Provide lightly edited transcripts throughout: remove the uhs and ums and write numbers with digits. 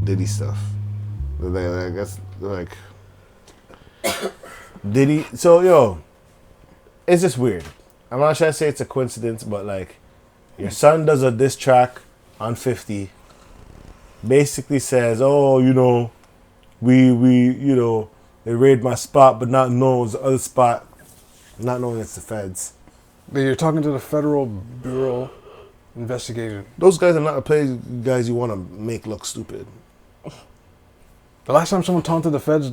Diddy stuff. Like that's like Diddy. So yo, it's just weird. I'm not trying to say it's a coincidence, but like your son does a diss track on 50. Basically says, oh, you know, we you know, they raid my spot, but not knowing it's the other spot, not knowing it's the feds. But you're talking to the Federal Bureau Investigation. Those guys are not the play guys you want to make look stupid. The last time someone taunted the feds,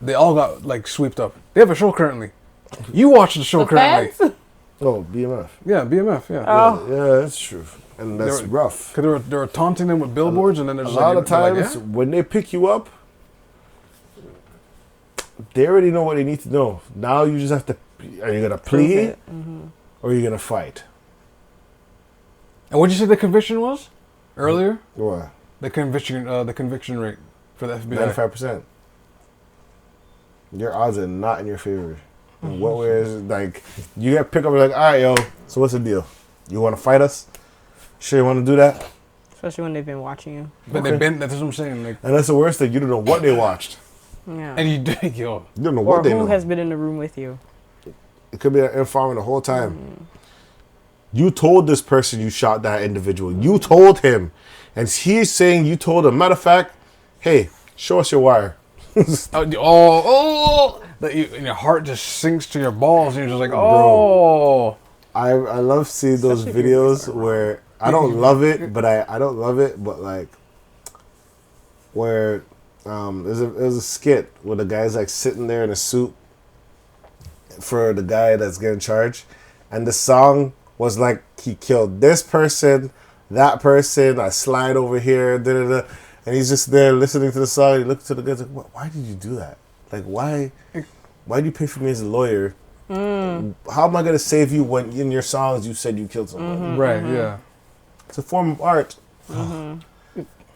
they all got like swept up. They have a show currently. You watch the show currently. Feds? Oh, BMF. Yeah, BMF. Yeah. Oh. Yeah, that's true. And that's rough. Because they were taunting them with billboards, and then there's a lot of times when they pick you up, they already know what they need to know. Now you just have to. Are you gonna plead, or are you gonna fight? And what did you say the conviction was earlier? What? The conviction rate for the FBI. 95%. Your odds are not in your favor. What way is it? Like you get pick up and like, all right, yo. So what's the deal? You want to fight us? Sure, you want to do that? Especially when they've been watching you. But they've been. That's what I'm saying. Like, and that's the worst thing. You don't know what they watched. Yeah. And you don't know what they know. Or who has been in the room with you. It could be an informant the whole time. You told this person you shot that individual. You told him. And he's saying you told him. Matter of fact, hey, show us your wire. And your heart just sinks to your balls, and you're just like, oh. Bro, I love seeing those videos where I don't love it, but I don't love it, but like where there's a skit where the guy's like sitting there in a suit for the guy that's getting charged, and the song was like he killed this person, that person, I slide over here, da-da-da. And he's just there listening to the song. He looks to the guy like, why did you do that? Like, why do you pay for me as a lawyer? How am I going to save you when in your songs you said you killed someone? Right, yeah. It's a form of art.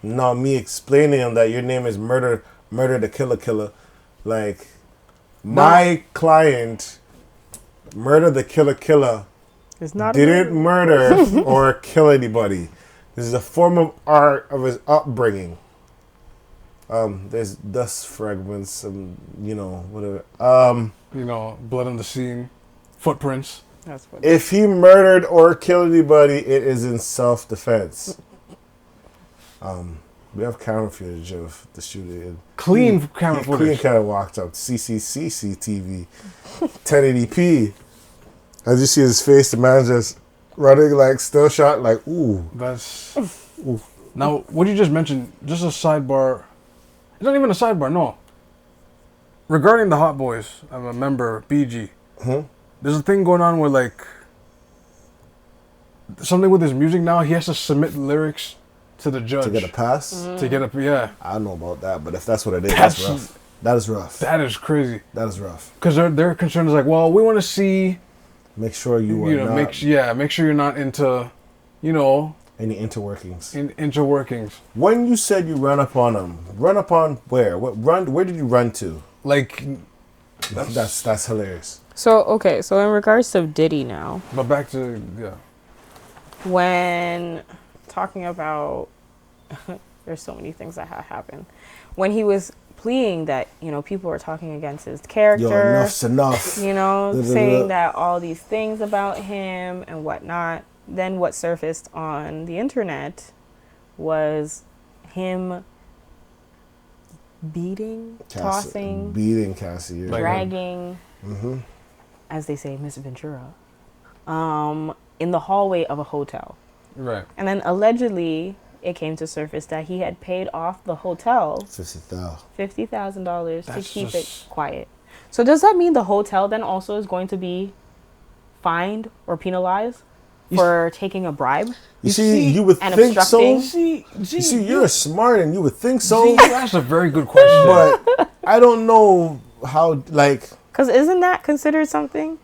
Now me explaining that your name is Murder the Killer. Like, my client, Murder the Killer, didn't murder or kill anybody. This is a form of art of his upbringing. There's dust fragments and, whatever. Blood on the scene, footprints. That's what. If he murdered or killed anybody, it is in self-defense. We have camera footage of the shooting. Clean camera footage. Clean kind of walked up. CCTV, 1080p. As you see his face, the man just running like still shot, like ooh. That's ooh. Now what you just mentioned, just a sidebar. It's not even a sidebar, no. Regarding the Hot Boys, I'm a member, BG. There's a thing going on where like something with his music now. He has to submit lyrics to the judge to get a pass. To get a I don't know about that, but if that's what it is, that's rough. That is rough. That is crazy. That is rough. Because their concern is like, well, we want to see. Make sure you are not. Make sure you're not into, any interworkings. Interworkings. When you said you run upon them, run upon where? Where did you run to? Like, that's hilarious. So in regards to Diddy now. But back to when talking about, there's so many things that have happened. When he was pleading that, people were talking against his character. Yo, enough's enough. Saying that all these things about him and whatnot. Then what surfaced on the internet was him beating Cassie, dragging, as they say, Miss Ventura, in the hallway of a hotel. Right. And then allegedly, it came to surface that he had paid off the hotel $50,000 to keep it quiet. So does that mean the hotel then also is going to be fined or penalized for taking a bribe? You see, you would think so. You see, you're smart and you would think so. That's a very good question. But I don't know how, like... Because isn't that considered something?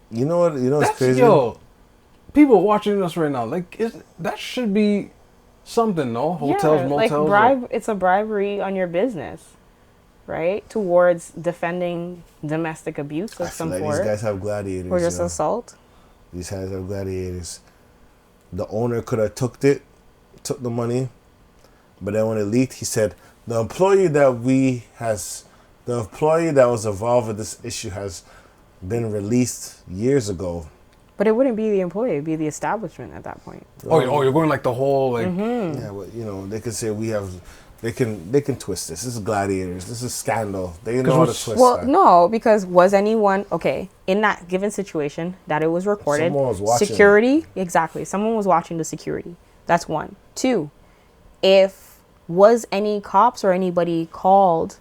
You know what? It's crazy? Yo, people watching us right now, like, that should be something, no? Hotels, motels. Like it's a bribery on your business, right? Towards defending domestic abuse of some sort. These guys have gladiators. Or just assault. These guys have gladiators. The owner could have took the money, But then when it leaked, he said the employee that was involved with this issue has been released years ago. But it wouldn't be the employee; it'd be the establishment at that point. Oh, you're going like the whole like. Mm-hmm. Yeah, well, you know, they could say we have. They can twist this. This is Gladiators. This is Scandal. They know how to twist Well, that. no, because was anyone in that given situation that it was recorded? Someone was watching. Security, exactly. Someone was watching the security. That's one. Two, if was any cops or anybody called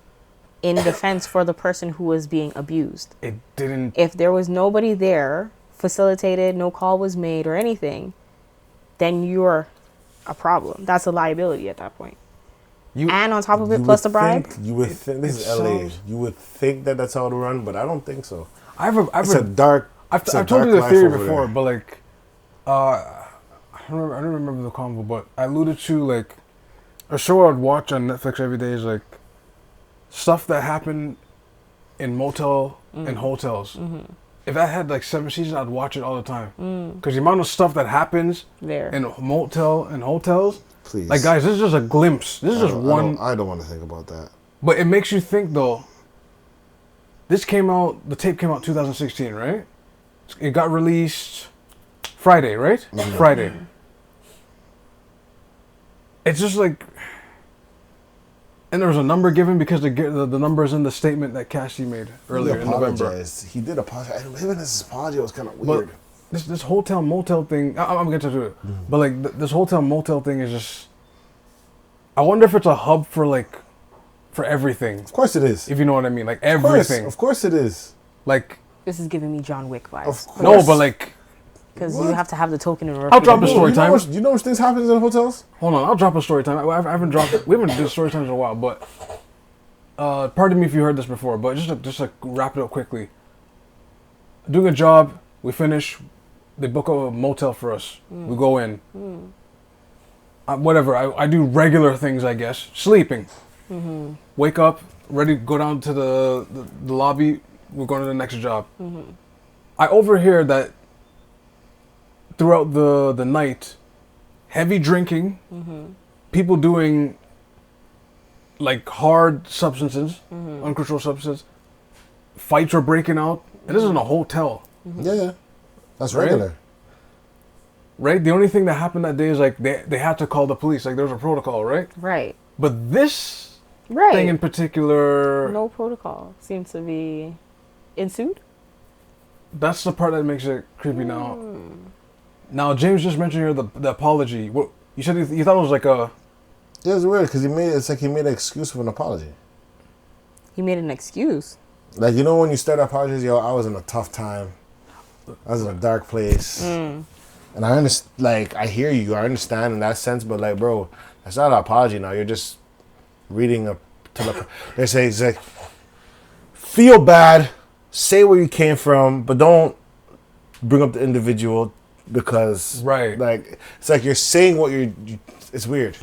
in defense for the person who was being abused? It didn't. If there was nobody there, facilitated, no call was made or anything, then you're a problem. That's a liability at that point. And on top of it, plus the bribe. You would think this is LA. You would think that that's how to run, but I don't think so. I've I've told you the theory before, but like, I don't remember the convo, but I alluded to like a show I'd watch on Netflix every day is like stuff that happened in motel and hotels. Mm-hmm. If that had like 7 seasons, I'd watch it all the time. Because the amount of stuff that happens there in motel and hotels. Please. Like, guys, this is just a glimpse. This is just one. I don't want to think about that. But it makes you think, though. The tape came out 2016, right? It got released Friday, right? Mm-hmm. Friday. It's just like. And there was a number given because the number is in the statement that Cassie made earlier in November. He did apologize. Even his apology was kind of weird. But this hotel motel thing, I'm going to get to it. Mm-hmm. But like this hotel motel thing is just. I wonder if it's a hub for everything. Of course it is. If you know what I mean, like everything. Of course it is. Like. This is giving me John Wick vibes. No, but like. Because you have to have the token in. I'll drop a story time. You know which things happen in hotels? Hold on, I'll drop a story time. We haven't done story times in a while, but pardon me if you heard this before, but just to wrap it up quickly. Doing a job, we finish, they book a motel for us. We go in. Whatever, I do regular things, I guess. Sleeping. Mm-hmm. Wake up, ready to go down to the lobby. We're going to the next job. Mm-hmm. I overhear that throughout the night, heavy drinking, people doing like hard substances, uncontrolled substances, fights are breaking out, and this is in a hotel. Yeah, that's regular. Right? The only thing that happened that day is like they had to call the police. Like there was a protocol, right? Right. But this thing in particular, no protocol seems to be ensued. That's the part that makes it creepy now. Now, James just mentioned here the apology. What you said? You thought it was like a. Yeah, it's weird because he made an excuse for an apology. He made an excuse. Like, you know when you start apologies, yo, I was in a tough time. I was in a dark place. And I understand, like, I hear you. I understand in that sense, but like, bro, that's not an apology now. You're just reading they say, it's like, feel bad, say where you came from, but don't bring up the individual. Because like it's like you're saying what it's weird,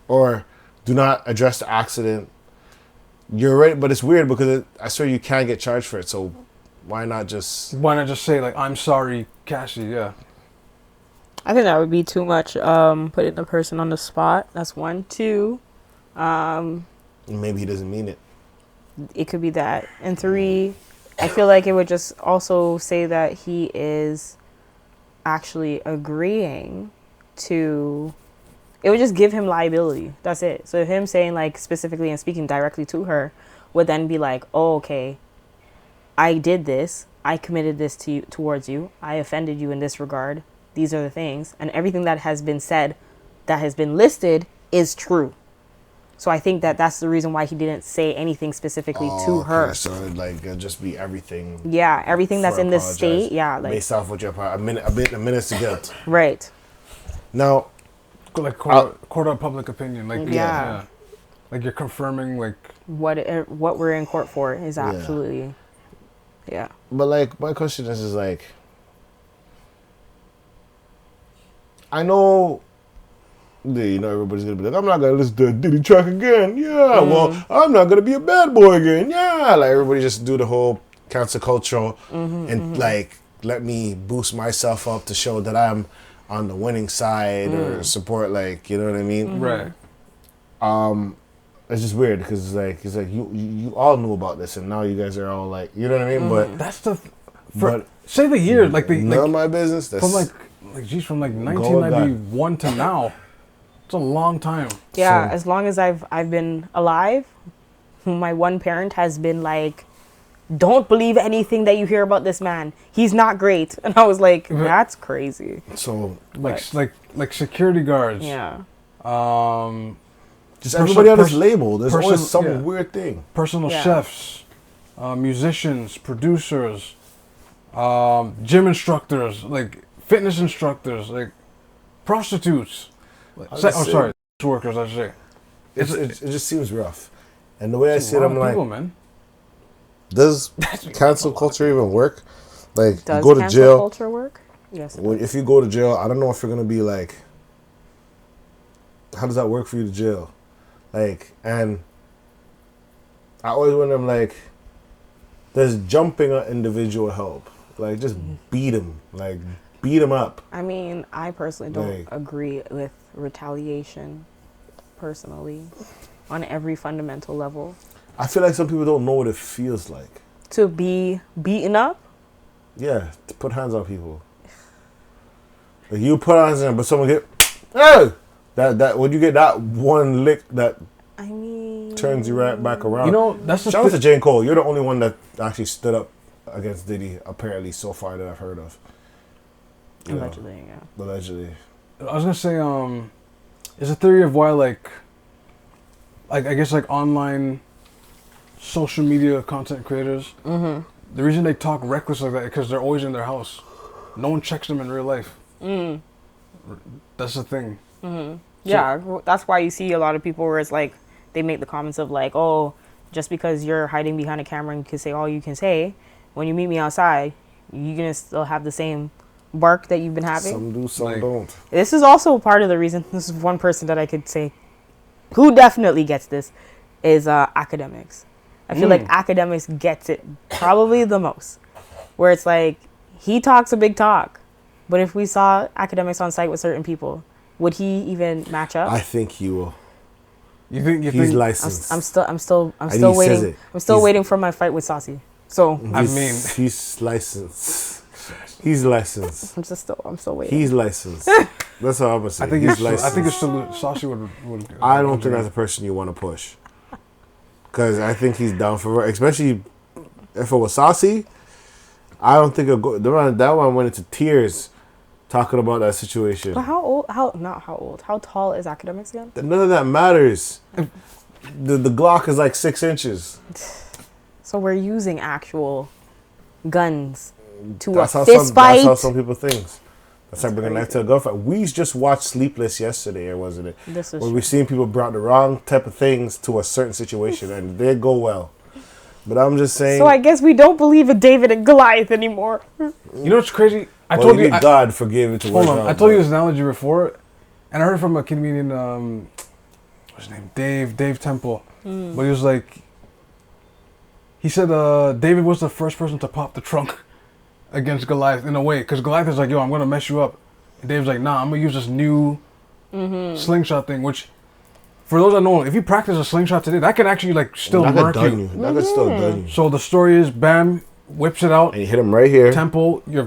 or do not address the accident. You're right, but it's weird because I swear you can't get charged for it. So why not just say like I'm sorry, Cassie? Yeah, I think that would be too much. Putting the person on the spot. That's one. Two. Maybe he doesn't mean it. It could be that. And 3, I feel like it would just also say that he is actually agreeing to, it would just give him liability. That's it. So him saying like specifically and speaking directly to her would then be like, oh, okay, I did this, I committed this towards you, I offended you in this regard, these are the things, and everything that has been said, that has been listed, is true. So I think that that's the reason why he didn't say anything specifically to her. So it'd just be everything. Yeah, everything that's in this state. Yeah, like based off what your a minute's to guilt. Right. Now, like court of public opinion, like yeah. Like you're confirming like what we're in court for is absolutely, yeah. But like my question is like, I know. You know, everybody's gonna be like, I'm not gonna listen to a Diddy track again. Yeah, well, I'm not gonna be a bad boy again. Yeah, like everybody just do the whole cancel culture and like let me boost myself up to show that I'm on the winning side or support, like, you know what I mean? Right. it's just weird because it's like you all knew about this and now you guys are all like, you know what I mean? But That's but say the year, like none of my business. That's from from 1991 to now. It's a long time. Yeah, So- as long as I've been alive, my one parent has been like, don't believe anything that you hear about this man. He's not great. And I was like, that's crazy. so Like security guards. Yeah. just everybody on this label. There's always some yeah. weird thing. Personal Yeah. chefs, musicians, producers, gym instructors, like fitness instructors, like prostitutes. Sorry, workers, I should say. It just seems rough. And the way I see it, I'm like, people, man. does cancel culture even work? Like, Does you go to cancel jail. culture work? Yes. If you go to jail, I don't know if you're going to be like, how does that work for you to jail? Like, and I always wonder, I'm like, does jumping an individual help? Like, just beat him. Like, beat him up. I mean, I personally don't Like- agree with retaliation, personally, on every fundamental level. I feel like some people don't know what it feels like. To be beaten up? Yeah, to put hands on people. Like, you put hands on them, but someone get, hey! That when you get that one lick that I mean, turns you right back around. You know, that's the Shout out to Jane Cole. You're the only one that actually stood up against Diddy, apparently, so far that I've heard of. You know, allegedly, yeah. allegedly. I was gonna say, there's a theory of why, like I guess, like online social media content creators. Mm-hmm. The reason they talk reckless like that is because they're always in their house. No one checks them in real life. Mm. That's the thing. Mm-hmm. Yeah, that's why you see a lot of people where it's like they make the comments of like, oh, just because you're hiding behind a camera and you can say all you can say, when you meet me outside, you're gonna still have the same bark that you've been having. Some do, some Like- don't. This is also part of the reason. This is one person that I could say who definitely gets this is academics. I feel like academics gets it probably the most, where it's like he talks a big talk, but if we saw academics on site with certain people, would he even match up? I think he will. You think He's licensed. I'm still he says waiting. it. I'm still He's- waiting for my fight with Saucy. So I mean- he's licensed. He's licensed. I'm still waiting. He's licensed. That's all I'm gonna say. I think he's it's licensed. I think it's still Saucy would. I don't think that's a person you want to push. Because I think he's down for it, especially if it was Saucy. I don't think it'll go. That one went into tears talking about that situation. But how old? Not how old? How tall is academics again? None of that matters. The Glock is like 6 inches. So we're using actual guns to That's a how fist fight. That's how some people think. That's like bringing a knife crazy. to a gunfight. We just watched Sleepless yesterday, or wasn't it? This is Where true. we've seen people brought the wrong type of things to a certain situation, and they go well. But I'm just saying. So I guess we don't believe in David and Goliath anymore. You know what's crazy? I well, told you you. need God forgive it to Hold work on. out, I told you but- this analogy before, and I heard it from a comedian. What's his name? Dave Temple. But he was like, he said David was the first person to pop the trunk against Goliath in a way, because Goliath is like, yo, I'm gonna mess you up. And Dave's like, nah, I'm gonna use this new slingshot thing, which, for those that know, if you practice a slingshot today, that can actually like still That could murk done you. you. That could still done you. So the story is, bam, whips it out, And you hit him right here. temple, your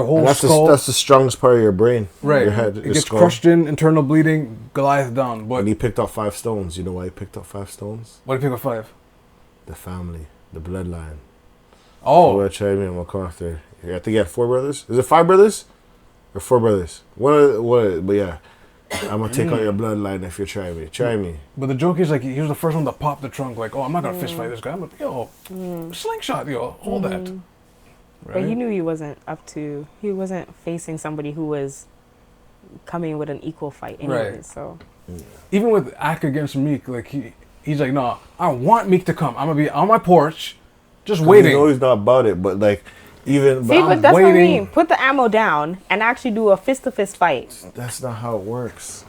whole And that's skull. that's the strongest part of your brain. Right. Your head, It your gets skull. crushed in, internal bleeding, Goliath down. But And he picked up 5 stones. You know why he picked up 5 stones? what did he pick up 5? The family, the bloodline. Oh, What Chapman and MacArthur. Yeah, I think he had 4 brothers. Is it 5 brothers? Or 4 brothers? What? But yeah, I'm gonna take out your bloodline if you try me. Try me. but the joke is like he was the first one to pop the trunk. Like, oh, I'm not gonna fist fight this guy. I'm like, yo, slingshot, yo, hold that. Right? But he knew he wasn't facing somebody who was coming with an equal fight anyway. Right. So Even with Ack against Meek, like he's like, no, I want Meek to come. I'm gonna be on my porch, just waiting. You know he's not about it, but like, even. see, But but that's what I waiting. mean. Put the ammo down and actually do a fist-to-fist fight. that's not how it works.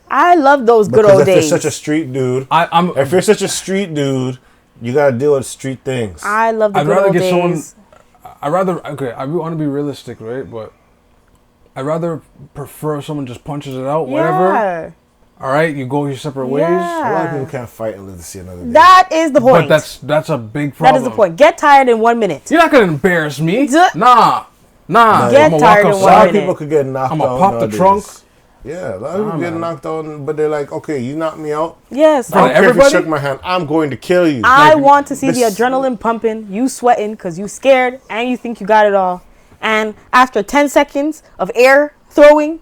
I love those good Because old if days. you're such a street dude, I'm. if you're such a street dude, you gotta deal with street things. I love the I'd good rather old get someone. days. I rather I want to be realistic, right? But I'd rather prefer someone just punches it out, whatever. Yeah. All right, you go your separate ways. A lot of Yeah. people can't fight and live to see another day. That is the point. But that's a big that problem. is the point. Get tired in 1 minute. You're not gonna embarrass me. Duh. Nah. Get I'ma tired walk in A 1 lot outside. of minute. people could get knocked out. I'ma pop the nowadays. trunk. Yeah, a lot of people get man. knocked out, but they're like, okay, you knocked me out. Yes. I don't care if you everybody? shook my hand. I'm going to kill you. I want to see the this- adrenaline pumping, you sweating because you scared and you think you got it all. And after 10 seconds of air throwing,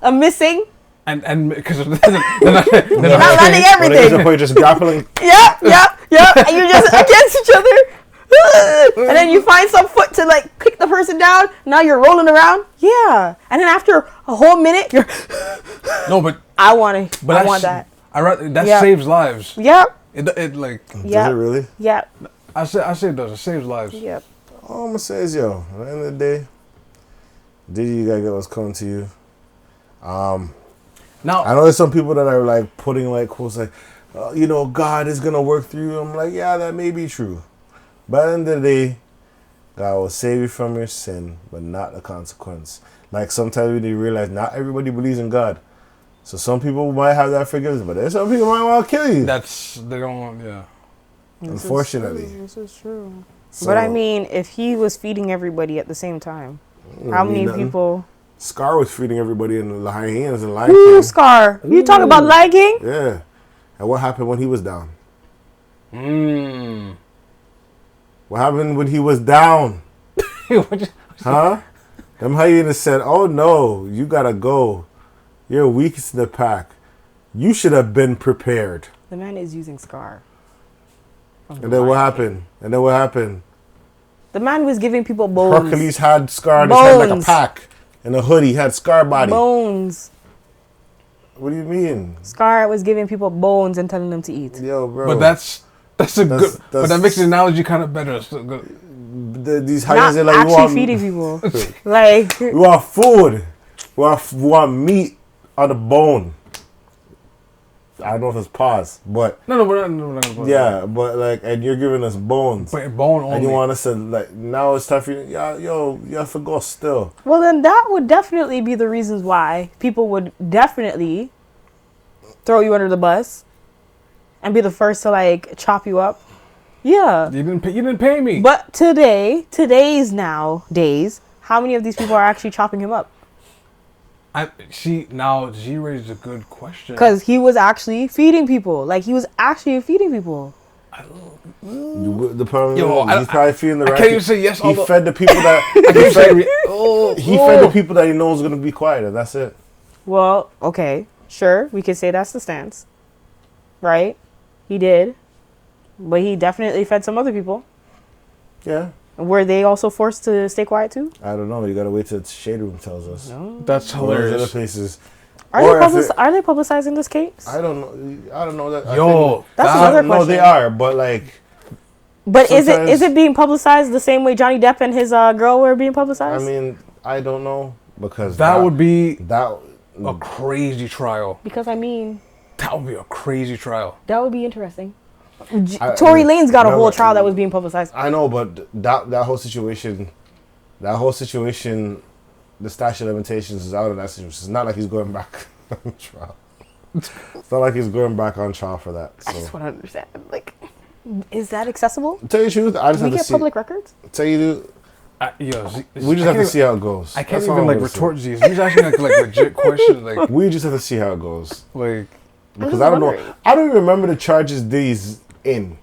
a missing, And because you're not landing When it gets to everything. the point, just grappling. Yep. And you're just against each other. And then you find some foot to like kick the person down. Now you're rolling around. Yeah. And then after a whole minute, you're. no, but I want to. I want that. That Yeah. saves lives. Yep. It like Does Yep. it really? Yep. I say it does. It saves lives. Yep. All I'm gonna say is, yo, at the end of the day, Diddy, you gotta get what's coming to you. Now I know there's some people that are like putting like quotes like, God is gonna work through you. I'm like, yeah, that may be true, but at the end of the day, God will save you from your sin, but not the consequence. Like sometimes we need to realize not everybody believes in God, so some people might have that forgiveness, but there's some people might want to kill you. they don't want Unfortunately, This is true. So, But I mean, if he was feeding everybody at the same time, how mean many nothing. people? Scar was feeding everybody in the hyenas and Lion Ooh, King. Scar. You talk about liking? Yeah, and what happened when he was down? What happened when he was down? Huh? Them hyenas said, "Oh no, you gotta go. You're weakest in the pack. You should have been prepared." The man is using Scar. And then what happened? The man was giving people bones. Hercules had Scar in his head like a Bones. pack. In a hoodie, had Scar body. Bones. What do you mean? Scar was giving people bones and telling them to eat. Yo, bro. But that's a good. But that's- that makes the analogy kind of better. So good. These hyenas Not are like, we actually want, feeding people. Like, we want food. We want meat on the bone. I don't know if it's pause, but No, we're not gonna put yeah, but like, and you're giving us bones. that. Bone only. And you want us to, like, now it's time for you, you have to go still. well, then that would definitely be the reasons why people would definitely throw you under the bus and be the first to like chop you up. Yeah. You didn't pay me. But today's nowadays, how many of these people are actually chopping him up? I see now. She raised a good question. Because he was actually feeding people. Like, he was actually feeding people. The problem Yo, is he's probably feeling the I right. can't even say yes. He Although fed the people that he fed the people that he knows gonna be quiet, and that's it. Well, okay, sure, we could say that's the stance, right? He did, but he definitely fed some other people. Yeah, Were they also forced to stay quiet too? I don't know. You gotta wait till the Shade Room tells us. No. that's Or those other hilarious. places. Are Or they, if it- are they publicizing this case? I don't know. I don't know that. Yo, That's I another think, no, question. they are, but like. But is sometimes- it being publicized the same way Johnny Depp and his girl were being I publicized? mean, I don't know because that would be that. a crazy trial. Because I mean, That would be a crazy trial. that would be interesting. I- Tory Lanez got a no, whole but- trial that was being publicized. I know, but that whole situation, the statute of limitations is out of that situation. It's not like he's going back on trial. It's not like he's going back on trial for that. I just So, want to understand, like, is that accessible? tell you the truth, I just Do we have to get see. public records? Tell you, we just have to see how it goes. I can't That's all even I'm like gonna say. retort these. He's asking like legit questions. Like We just have to see how it goes like because just I don't know. wondering. I don't even remember the charges Diddy's in.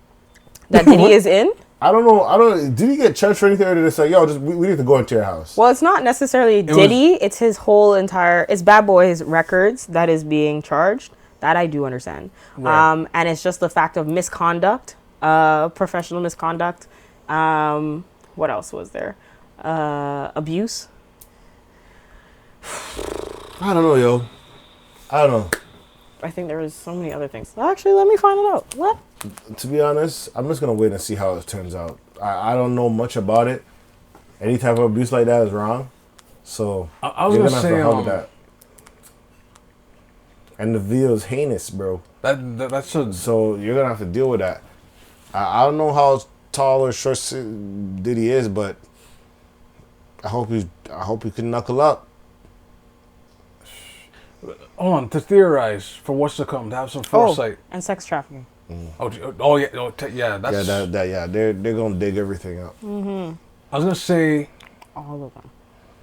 That Diddy is in? I don't know. Did he get charged for anything, or did they say, "Yo, we need to go into your house"? Well, it's not necessarily was- Diddy. It's his whole entire. It's Bad Boy's records that is being charged. That I do understand. Right. And it's just the fact of misconduct, professional misconduct. What else was there? Abuse. I don't know, yo. I don't know. I think there was so many other things. Actually, let me find it out. What? To be honest, I'm just gonna wait and see how it turns out. I don't know much about it. Any type of abuse like that is wrong. So I was you're gonna have say to hug that. And the video is heinous, bro. that should. So you're gonna have to deal with that. I don't know how tall or short Diddy is, but I hope he can knuckle up. hold on, to theorize for what's to come, to have some foresight. And sex trafficking. Yeah, that's... They're gonna dig everything up. Mm-hmm. I was gonna say... All of them.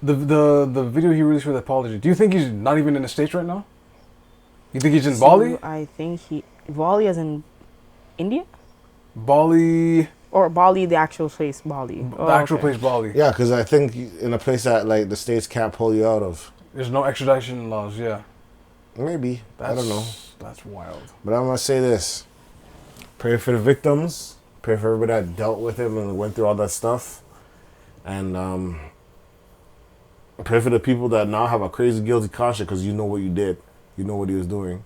The video he released with the apology, do you think he's not even in the States right now? You think he's in Bali? I think Bali as in India? Bali... Or Bali, the actual place, Bali. The actual place, Bali. Yeah, because I think in a place that like the States can't pull you out of. There's no extradition laws, yeah. Maybe. I don't know. That's wild. But I'm going to say this. Pray for the victims. Pray for everybody that dealt with him and went through all that stuff. And pray for the people that now have a crazy guilty conscience because you know what you did. You know what he was doing.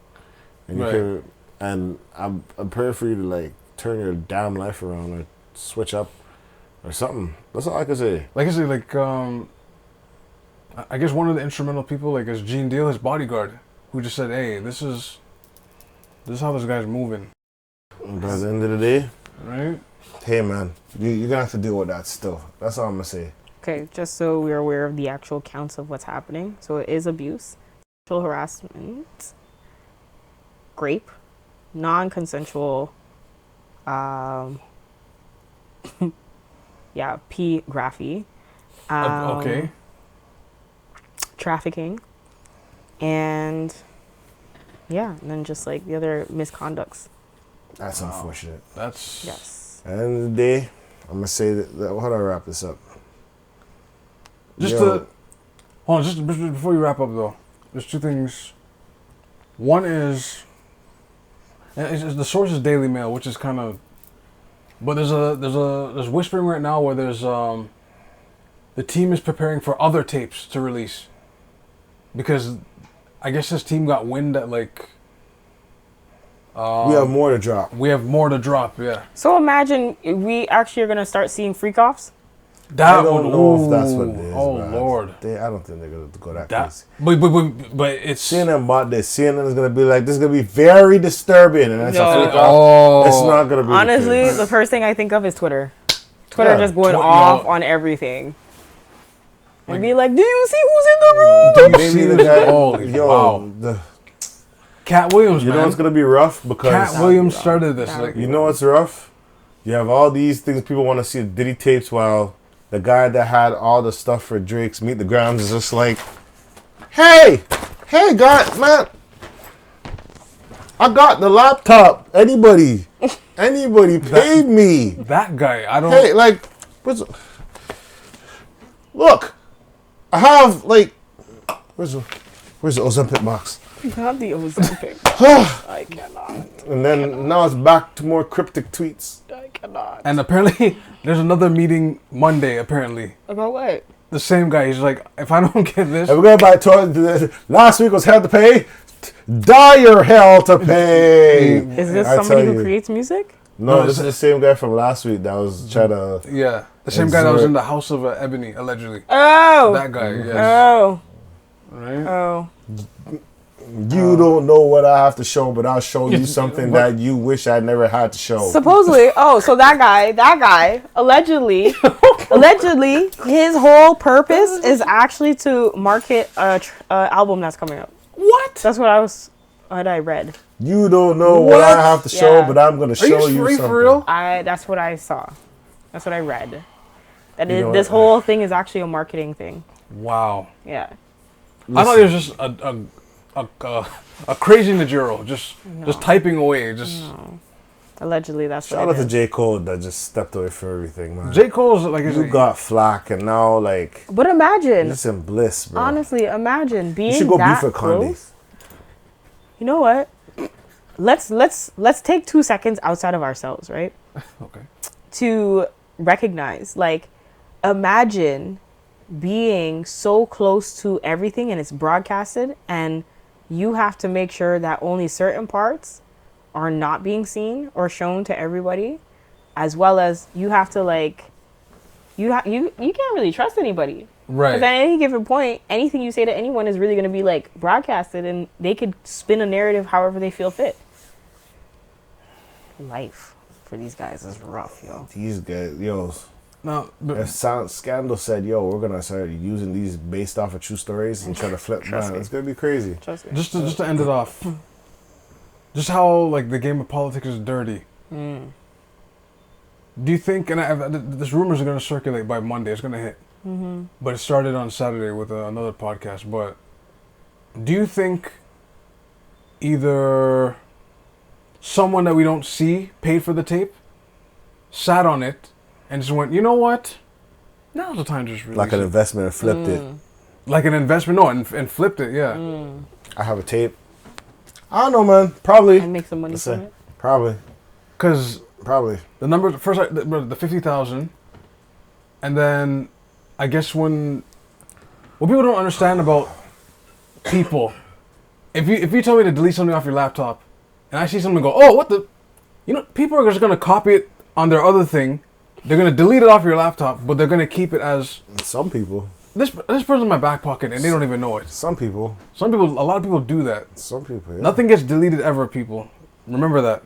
And you and I'm praying for you to like turn your damn life around or switch up or something. That's all I can say. Like I say, like I guess one of the instrumental people, like, is Gene Deal, his bodyguard, who just said, "Hey, this is how this guy's moving." But at the end of the day, right? Hey man, you're gonna have to deal with that still. That's all I'm gonna say. Okay, just so we're aware of the actual counts of what's happening. So it is abuse, sexual harassment, rape, non-consensual, graphy, okay, trafficking, and and then just like the other misconducts. That's unfortunate. That's yes. At the end of the day, I'm gonna say that how do I wrap this up? Hold on, just before you wrap up though, there's two things. One is, the source is Daily Mail, which is kind of, but there's whispering right now where there's the team is preparing for other tapes to release, because I guess this team got wind that like we have more to drop. We have more to drop, yeah. So imagine we actually are gonna start seeing freak-offs. I don't know if that's what it is. Oh man. Lord! I don't think they're gonna go that crazy. But it's CNN bought this. CNN is gonna be like, this is gonna be very disturbing, and that's a freak off. Oh, it's not gonna be. Honestly, the first thing I think of is Twitter. Twitter just going off on everything. And be like, do you see who's in the room? Maybe the guy. The Cat Williams, you know it's gonna be rough because Cat Williams started this. Like, you know what's rough? You have all these things people want to see the Diddy tapes while the guy that had all the stuff for Drake's Meet the Grounds is just like, hey, God, man, I got the laptop. Anybody paid me. That guy, I don't. Hey, like, look, I have like, where's the Ozempic box? Not the Ozempic. I cannot. And then now it's back to more cryptic tweets. I cannot. And apparently, there's another meeting Monday. Apparently, about what? The same guy. He's like, if I don't get this, and we're gonna buy toys. Last week was hell to pay. Dire hell to pay. Is this somebody who creates music? No, this is the same guy from last week that was trying to. Yeah, the same guy that was in the House of Ebony, allegedly. Oh, that guy. Yes. Oh, right. Oh. You don't know what I have to show, but I'll show you something that you wish I never had to show. Supposedly, so that guy, allegedly, his whole purpose is actually to market a album that's coming up. What? That's what I read. You don't know what I have to show, but I'm going to show you something. For real? That's what I saw. That's what I read. This whole thing is actually a marketing thing. Wow. Yeah. Listen. I thought it was just a crazy Najiro, just typing away, No. Allegedly, that's shout out to J. Cole that just stepped away for everything, man. J. Cole's like you got flack and now like. But imagine, just in bliss, bro. Honestly, imagine being you should go that beef with close. You know what? Let's take 2 seconds outside of ourselves, right? Okay. To recognize, like, imagine being so close to everything and it's broadcasted and you have to make sure that only certain parts are not being seen or shown to everybody, as well as you have to like you can't really trust anybody, right? Because at any given point, anything you say to anyone is really going to be like broadcasted and they could spin a narrative however they feel fit. Life for these guys is rough, yo. These guys, yo. No, If Scandal said, "Yo, we're gonna start using these based off of true stories and try to flip," man, it's gonna be crazy. Trust me. just to end it off, just how like the game of politics is dirty. Mm. Do you think? And this rumors are gonna circulate by Monday. It's gonna hit. Mm-hmm. But it started on Saturday with another podcast. But do you think either someone that we don't see paid for the tape, sat on it, and just went, you know what? Now's the time to just release Like an it. investment and flipped it. Like an investment, no, and flipped it, yeah. I have a tape. I don't know, man. Probably. And make some money from it. Probably. Because Probably. the number, first, the 50,000, and then I guess what people don't understand about people, if you tell me to delete something off your laptop, and I see someone go, oh, what the, people are just gonna copy it on their other thing. They're gonna delete it off your laptop, but they're gonna keep it as Some people. this person's in my back pocket, and they don't even know it. Some people. A lot of people do that. Some people. Yeah. Nothing gets deleted ever, people. Remember that.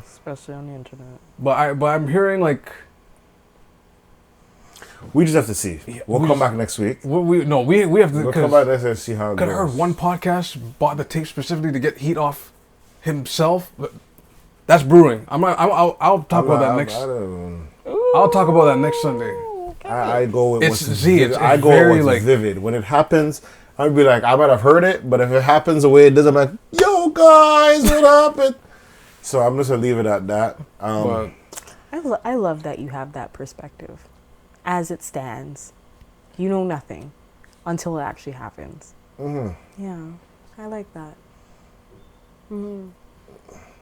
Especially on the internet. But I'm hearing like We just have to see. We'll come back next week. we have to. We'll come back next week and see how it Could goes. I heard one podcast bought the tape specifically to get heat off himself. But that's brewing. I'll talk about that next. I'll talk about that next Sunday. I go with It's what's Z. vivid. It's I go very, with what's like- vivid. When it happens, I'd be like, I might have heard it, but if it happens the way it does, I'm like, yo guys, what happened? So I'm just gonna leave it at that. But I love that you have that perspective. As it stands, you know nothing until it actually happens. Yeah, I like that.